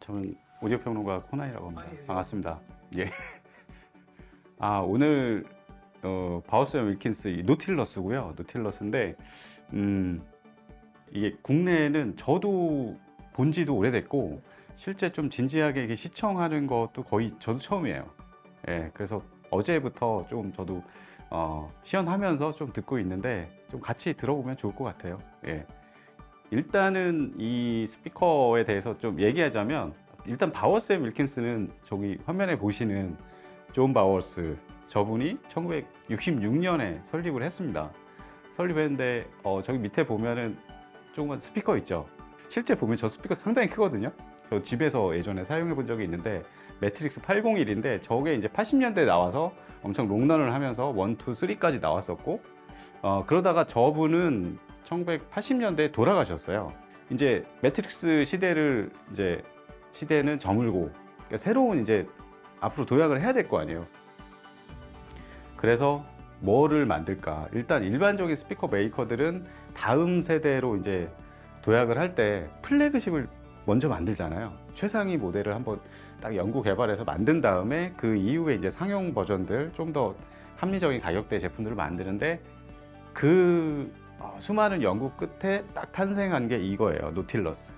저는 오디오 평론가 코나이라고 합니다. 예. 반갑습니다. 예. 오늘 바우스 앤 윌킨스 이 노틸러스고요. 노틸러스인데 이게 국내에는 저도 본 지도 오래됐고 실제 좀 진지하게 이게 시청하는 것도 거의 저도 처음이에요. 예. 그래서 어제부터 좀 저도 시연하면서 좀 듣고 있는데 좀 같이 들어보면 좋을 것 같아요. 예. 일단은 이 스피커에 대해서 좀 얘기하자면 일단 바우스 앤 윌킨스는 저기 화면에 보시는 존 바우스 저분이 1966년에 설립을 했습니다. 설립했는데 저기 밑에 보면은 조그만 스피커 있죠. 실제 보면 저 스피커 상당히 크거든요. 저 집에서 예전에 사용해 본 적이 있는데 매트릭스 801인데 저게 이제 80년대에 나와서 엄청 롱런을 하면서 1, 2, 3까지 나왔었고 그러다가 저분은 1980년대에 돌아가셨어요. 이제 매트릭스 시대는 저물고 그러니까 새로운 이제 앞으로 도약을 해야 될 거 아니에요. 그래서 뭐를 만들까? 일단 일반적인 스피커 메이커들은 다음 세대로 이제 도약을 할 때 플래그십을 먼저 만들잖아요. 최상위 모델을 한번 딱 연구 개발해서 만든 다음에 그 이후에 이제 상용 버전들 좀 더 합리적인 가격대 제품들을 만드는데 그 수많은 연구 끝에 딱 탄생한 게 이거예요. 노틸러스.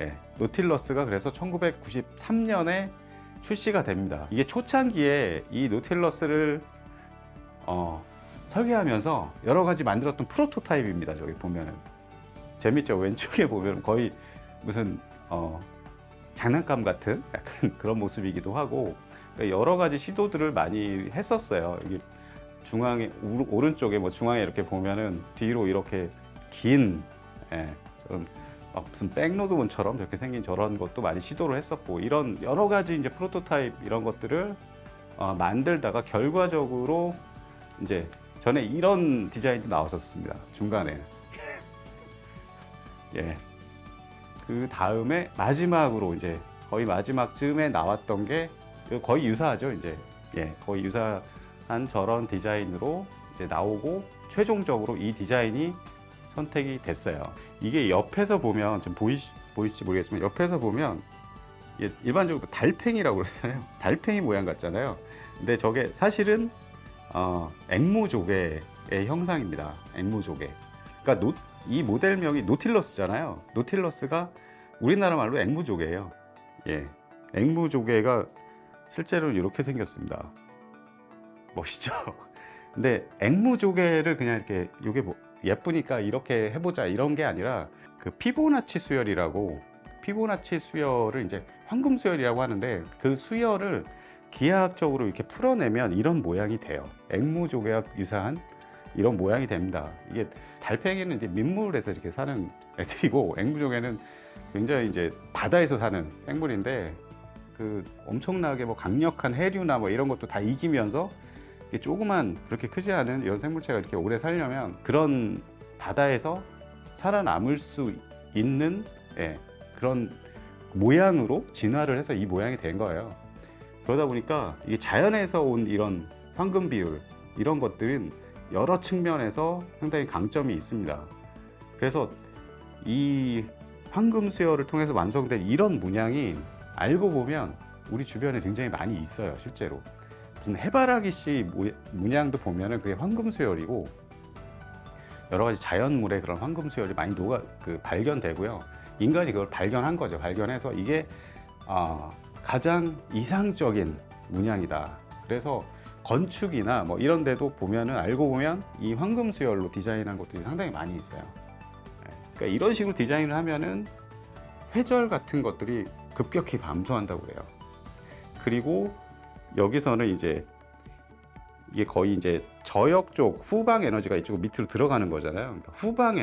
예, 노틸러스가 그래서 1993년에 출시가 됩니다. 이게 초창기에 이 노틸러스를 설계하면서 여러 가지 만들었던 프로토타입입니다. 저기 보면은 재밌죠. 왼쪽에 보면 거의 무슨 장난감 같은 약간 그런 모습이기도 하고 그러니까 여러 가지 시도들을 많이 했었어요. 여기 중앙에 오른쪽에 뭐 중앙에 이렇게 보면은 뒤로 이렇게 긴 무슨 백로드문처럼 저렇게 생긴 저런 것도 많이 시도를 했었고 이런 여러 가지 이제 프로토타입 이런 것들을 만들다가 결과적으로 이제 전에 이런 디자인도 나왔었습니다. 중간에 예. 그 다음에 마지막으로 이제 거의 마지막 즈음에 나왔던 게 거의 유사하죠. 이제 예, 거의 유사한 저런 디자인으로 이제 나오고 최종적으로 이 디자인이 선택이 됐어요. 이게 옆에서 보면 좀 보이실지 모르겠지만 옆에서 보면 일반적으로 달팽이라고 그러잖아요. 달팽이 모양 같잖아요. 근데 저게 사실은 앵무조개의 형상입니다. 앵무조개. 그러니까 이 모델명이 노틸러스잖아요. 노틸러스가 우리나라 말로 앵무조개예요. 예, 앵무조개가 실제로는 이렇게 생겼습니다. 멋있죠? 근데 앵무조개를 그냥 이렇게 이게 뭐 예쁘니까 이렇게 해보자 이런 게 아니라 그 피보나치 수열이라고 피보나치 수열을 이제 황금 수열이라고 하는데 그 수열을 기하학적으로 이렇게 풀어내면 이런 모양이 돼요. 앵무조개와 유사한 이런 모양이 됩니다. 이게 달팽이는 이제 민물에서 이렇게 사는 애들이고 앵무조개는 굉장히 이제 바다에서 사는 생물인데 그 엄청나게 뭐 강력한 해류나 뭐 이런 것도 다 이기면서 조그만 그렇게 크지 않은 이런 생물체가 이렇게 오래 살려면 그런 바다에서 살아남을 수 있는 그런 모양으로 진화를 해서 이 모양이 된 거예요. 그러다 보니까 이게 자연에서 온 이런 황금 비율 이런 것들은 여러 측면에서 상당히 강점이 있습니다. 그래서 이 황금 수열을 통해서 완성된 이런 문양이 알고 보면 우리 주변에 굉장히 많이 있어요. 실제로 무슨 해바라기 씨 문양도 보면은 그게 황금 수열이고 여러 가지 자연물의 그런 황금 수열이 많이 발견되고요. 인간이 그걸 발견한 거죠. 발견해서 이게 가장 이상적인 문양이다. 그래서 건축이나 뭐 이런 데도 보면은 알고 보면 이 황금 수열로 디자인한 것들이 상당히 많이 있어요. 그러니까 이런 식으로 디자인을 하면은 회절 같은 것들이 급격히 감소한다고 그래요. 그리고 여기서는 이제 이게 거의 이제 저역 쪽 후방 에너지가 이쪽 밑으로 들어가는 거잖아요. 그러니까 후방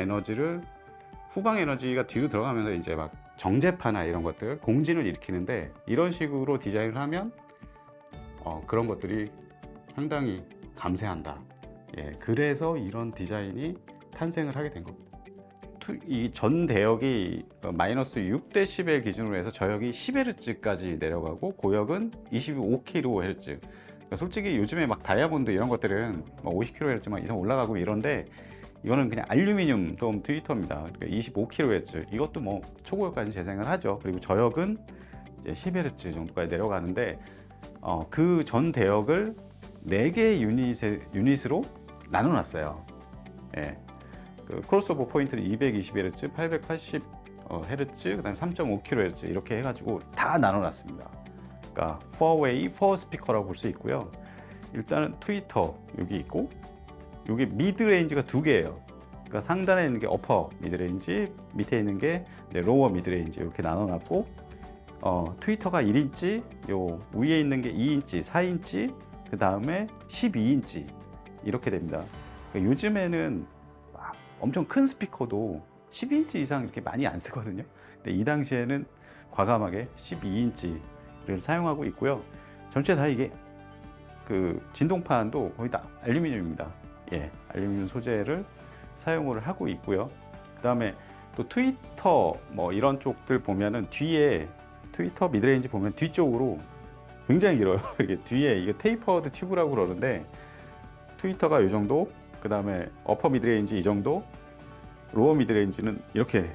에너지가 뒤로 들어가면서 이제 막 정제파나 이런 것들 공진을 일으키는데 이런 식으로 디자인을 하면 그런 것들이 상당히 감쇄한다. 예, 그래서 이런 디자인이 탄생을 하게 된 겁니다. 이 전 대역이 마이너스 6dB 기준으로 해서 저역이 10Hz까지 내려가고 고역은 25kHz. 그러니까 솔직히 요즘에 막 다이아몬드 이런 것들은 50kHz만 이상 올라가고 이런데 이거는 그냥 알루미늄 돔 트위터입니다. 그러니까 25kHz. 이것도 뭐 초고역까지 재생을 하죠. 그리고 저역은 이제 10Hz 정도까지 내려가는데 그 전 대역을 4개의 유닛으로 나눠놨어요. 예. 그 크로스오버 포인트를 220Hz, 880Hz, 그다음에 3.5kHz 이렇게 해가지고 다 나눠놨습니다. 그러니까 4웨이, 4 스피커라고 볼 수 있고요. 일단은 트위터 여기 있고, 여기 미드 레인지가 2개예요. 그러니까 상단에 있는 게 어퍼 미드 레인지, 밑에 있는 게 로어 미드 레인지 이렇게 나눠놨고, 트위터가 1인치, 요 위에 있는 게 2인치, 4인치, 그 다음에 12인치 이렇게 됩니다. 그러니까 요즘에는 막 엄청 큰 스피커도 12인치 이상 이렇게 많이 안 쓰거든요. 근데 이 당시에는 과감하게 12인치를 사용하고 있고요. 전체 다 이게 그 진동판도 거의 다 알루미늄입니다. 예, 알루미늄 소재를 사용을 하고 있고요. 그 다음에 또 트위터 뭐 이런 쪽들 보면은 뒤에 트위터 미드레인지 보면 뒤쪽으로 굉장히 길어요. 이게 뒤에 이게 테이퍼드 튜브라고 그러는데, 트위터가 이 정도, 그 다음에 어퍼 미드레인지 이 정도, 로어 미드레인지는 이렇게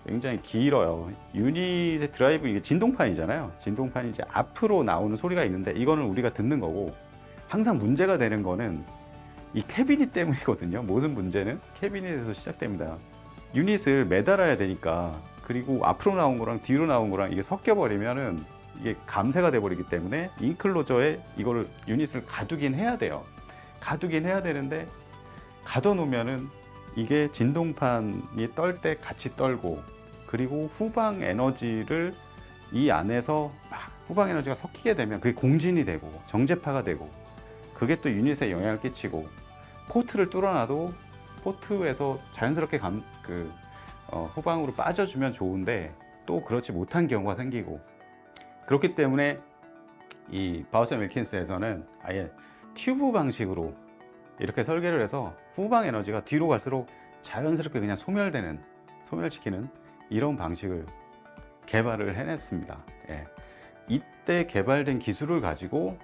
굉장히 길어요. 유닛의 드라이브, 이게 진동판이잖아요. 진동판이 이제 앞으로 나오는 소리가 있는데 이거는 우리가 듣는 거고, 항상 문제가 되는 거는 이 캐비닛 때문이거든요. 모든 문제는 캐비닛에서 시작됩니다. 유닛을 매달아야 되니까, 그리고 앞으로 나온 거랑 뒤로 나온 거랑 이게 섞여버리면은 이게 감쇄가 돼버리기 때문에 인클로저에 이거를 유닛을 가두긴 해야 돼요. 가두긴 해야 되는데 가둬놓으면은 이게 진동판이 떨 때 같이 떨고, 그리고 후방 에너지를 이 안에서 막 후방 에너지가 섞이게 되면 그게 공진이 되고 정제파가 되고, 그게 또 유닛에 영향을 끼치고, 포트를 뚫어놔도 포트에서 자연스럽게 후방으로 빠져주면 좋은데 또 그렇지 못한 경우가 생기고, 그렇기 때문에 이 바우스 윌킨스에서는 아예 튜브 방식으로 이렇게 설계를 해서 후방 에너지가 뒤로 갈수록 자연스럽게 그냥 소멸시키는 이런 방식을 개발을 해냈습니다. 예. 이때 개발된 기술을 가지고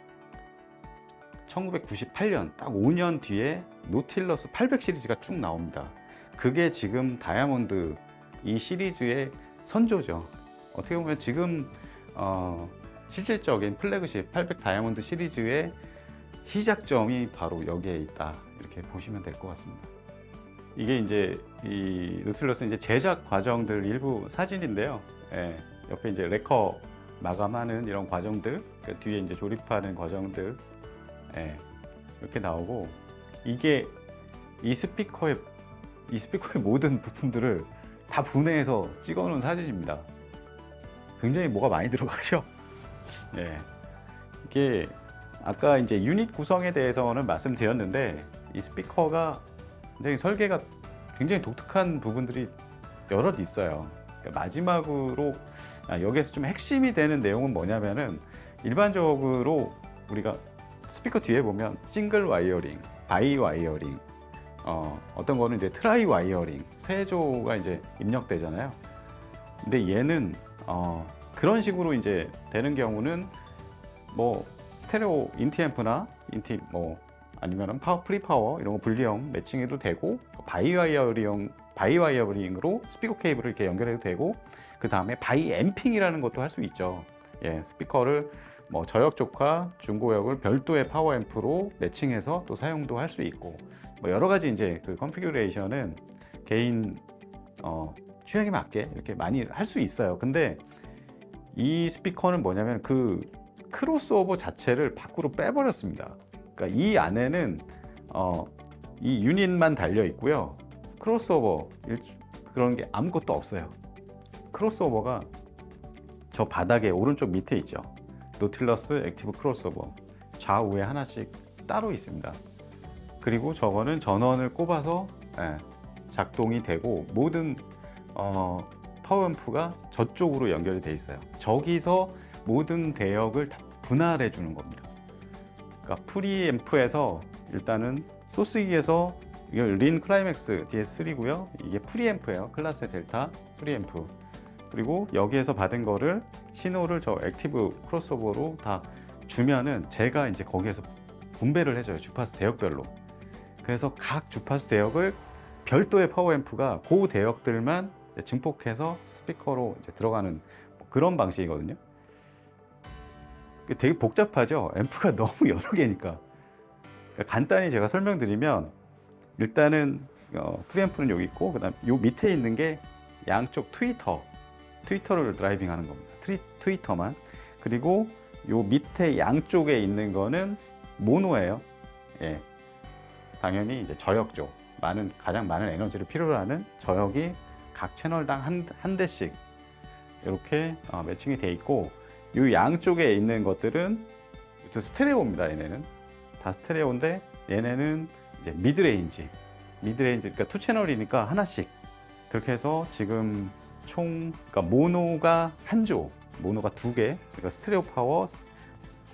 1998년 딱 5년 뒤에 노틸러스 800 시리즈가 쭉 나옵니다. 그게 지금 다이아몬드 이 시리즈의 선조죠. 어떻게 보면 지금 실질적인 플래그십 800 다이아몬드 시리즈의 시작점이 바로 여기에 있다, 이렇게 보시면 될 것 같습니다. 이게 이제 이 노틸러스 이제 제작 과정들 일부 사진인데요. 예, 옆에 이제 레커 마감하는 이런 과정들, 그 뒤에 이제 조립하는 과정들, 예, 이렇게 나오고, 이게 이 스피커의 모든 부품들을 다 분해해서 찍어놓은 사진입니다. 굉장히 뭐가 많이 들어가죠. 예, 이게 아까 이제 유닛 구성에 대해서는 말씀드렸는데, 이 스피커가 굉장히 설계가 굉장히 독특한 부분들이 여럿 있어요. 그러니까 마지막으로 여기에서 좀 핵심이 되는 내용은 뭐냐면은, 일반적으로 우리가 스피커 뒤에 보면 싱글 와이어링, 바이 와이어링, 어떤 거는 이제 트라이 와이어링, 세조가 이제 입력되잖아요. 근데 얘는 그런 식으로 이제 되는 경우는 뭐 스테레오 인티앰프나 아니면은 프리파워 이런 거 분리형 매칭해도 되고, 바이 와이어링으로 스피커 케이블을 이렇게 연결해도 되고, 그 다음에 바이 앰핑이라는 것도 할 수 있죠. 예, 스피커를 뭐 저역 쪽과 중고역을 별도의 파워 앰프로 매칭해서 또 사용도 할 수 있고, 뭐 여러 가지 이제 그 컨피규레이션은 개인 취향에 맞게 이렇게 많이 할 수 있어요. 근데 이 스피커는 뭐냐면 그 크로스오버 자체를 밖으로 빼버렸습니다. 그러니까 이 안에는 이 유닛만 달려 있고요. 크로스오버 그런 게 아무것도 없어요. 크로스오버가 저 바닥에 오른쪽 밑에 있죠. 노틸러스 액티브 크로스오버 좌우에 하나씩 따로 있습니다. 그리고 저거는 전원을 꼽아서 작동이 되고, 모든 파워앰프가 저쪽으로 연결이 돼 있어요. 저기서 모든 대역을 다 분할해 주는 겁니다. 그러니까 프리앰프에서 일단은 소스기에서 이게 린 클라이맥스 DS3고요. 이게 프리앰프예요. 클라스 델타 프리앰프. 그리고 여기에서 받은 거를 신호를 저 액티브 크로스오버로 다 주면은 제가 이제 거기에서 분배를 해줘요. 주파수 대역별로. 그래서 각 주파수 대역을 별도의 파워앰프가 그 대역들만 증폭해서 스피커로 이제 들어가는 그런 방식이거든요. 되게 복잡하죠. 앰프가 너무 여러 개니까. 그러니까 간단히 제가 설명드리면 일단은 프리앰프는 여기 있고 그다음 요 밑에 있는 게 양쪽 트위터를 드라이빙하는 겁니다. 트위터만. 그리고 요 밑에 양쪽에 있는 거는 모노예요. 예. 당연히 이제 저역 쪽 가장 많은 에너지를 필요로 하는 저역이 각 채널당 한 대씩 이렇게 매칭이 돼 있고 이 양쪽에 있는 것들은 또 스테레오입니다. 얘네는 다 스테레오인데 얘네는 이제 미드레인지 그러니까 투 채널이니까 하나씩 그렇게 해서 지금 총 그러니까 모노가 모노가 2개 그러니까 스테레오 파워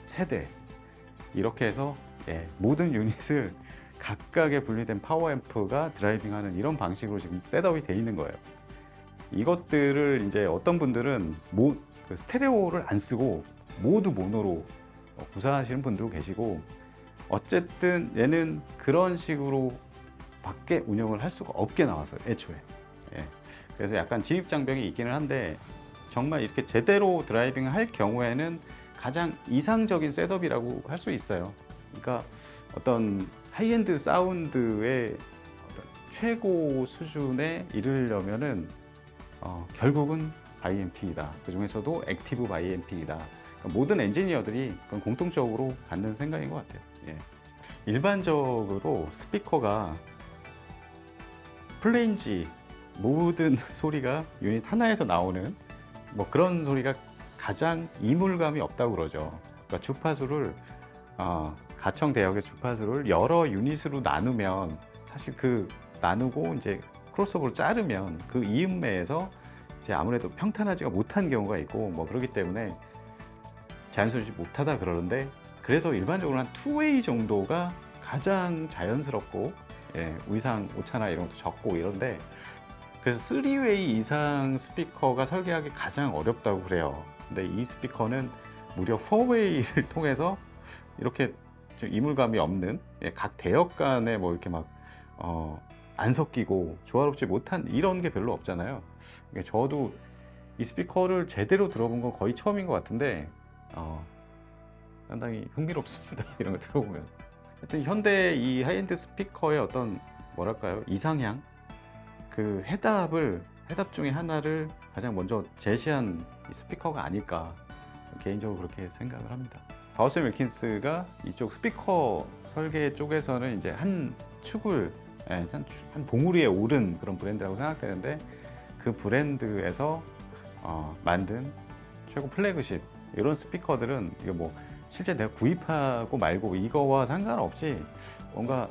3대 이렇게 해서 모든 유닛을 각각의 분리된 파워 앰프가 드라이빙하는 이런 방식으로 지금 셋업이 돼 있는 거예요. 이것들을 이제 어떤 분들은 그 스테레오를 안 쓰고 모두 모노로 구사하시는 분들도 계시고 어쨌든 얘는 그런 식으로 밖에 운영을 할 수가 없게 나왔어요. 애초에. 그래서 약간 진입장벽이 있기는 한데 정말 이렇게 제대로 드라이빙을 할 경우에는 가장 이상적인 셋업이라고 할 수 있어요. 그러니까 어떤 하이엔드 사운드의 어떤 최고 수준에 이르려면은 결국은 바이앰핑이다. 그 중에서도 액티브 바이앰핑이다. 그러니까 모든 엔지니어들이 공통적으로 갖는 생각인 것 같아요. 일반적으로 스피커가 플레인지 모든 소리가 유닛 하나에서 나오는 뭐 그런 소리가 가장 이물감이 없다고 그러죠. 그러니까 주파수를 가청 대역의 주파수를 여러 유닛으로 나누면 사실 그 나누고 이제 크로스오버로 자르면 그 이음매에서 이제 아무래도 평탄하지가 못한 경우가 있고 뭐 그렇기 때문에 자연스럽지 못하다 그러는데 그래서 일반적으로 한 2웨이 정도가 가장 자연스럽고 위상 오차나 이런 것도 적고 이런데 그래서 3웨이 이상 스피커가 설계하기 가장 어렵다고 그래요. 근데 이 스피커는 무려 4웨이를 통해서 이렇게 좀 이물감이 없는 각 대역 간에 뭐 이렇게 막 안 섞이고 조화롭지 못한 이런 게 별로 없잖아요. 저도 이 스피커를 제대로 들어본 건 거의 처음인 것 같은데 상당히 흥미롭습니다. 이런 걸 들어보면. 하여튼 현대 이 하이엔드 스피커의 어떤 뭐랄까요 이상향 그 해답 중에 하나를 가장 먼저 제시한 이 스피커가 아닐까 개인적으로 그렇게 생각을 합니다. 바우스 윌킨스가 이쪽 스피커 설계 쪽에서는 이제 한 축을 한 봉우리에 오른 그런 브랜드라고 생각되는데 그 브랜드에서 만든 최고 플래그십 이런 스피커들은 이거 뭐 실제 내가 구입하고 말고 이거와 상관없이 뭔가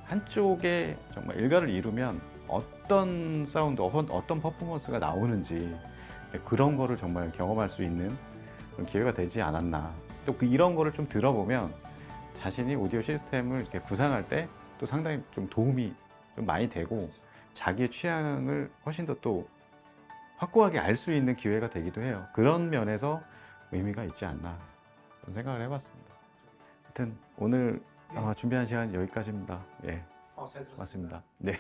한쪽에 정말 일가를 이루면 어떤 사운드, 어떤 퍼포먼스가 나오는지 그런 거를 정말 경험할 수 있는 그런 기회가 되지 않았나. 또 이런 거를 좀 들어보면 자신이 오디오 시스템을 이렇게 구상할 때 또 상당히 좀 도움이 좀 많이 되고 자기의 취향을 훨씬 더 또 확고하게 알 수 있는 기회가 되기도 해요. 그런 면에서 의미가 있지 않나 그런 생각을 해봤습니다. 하여튼 오늘 준비한 시간 여기까지입니다. 맞습니다. 네.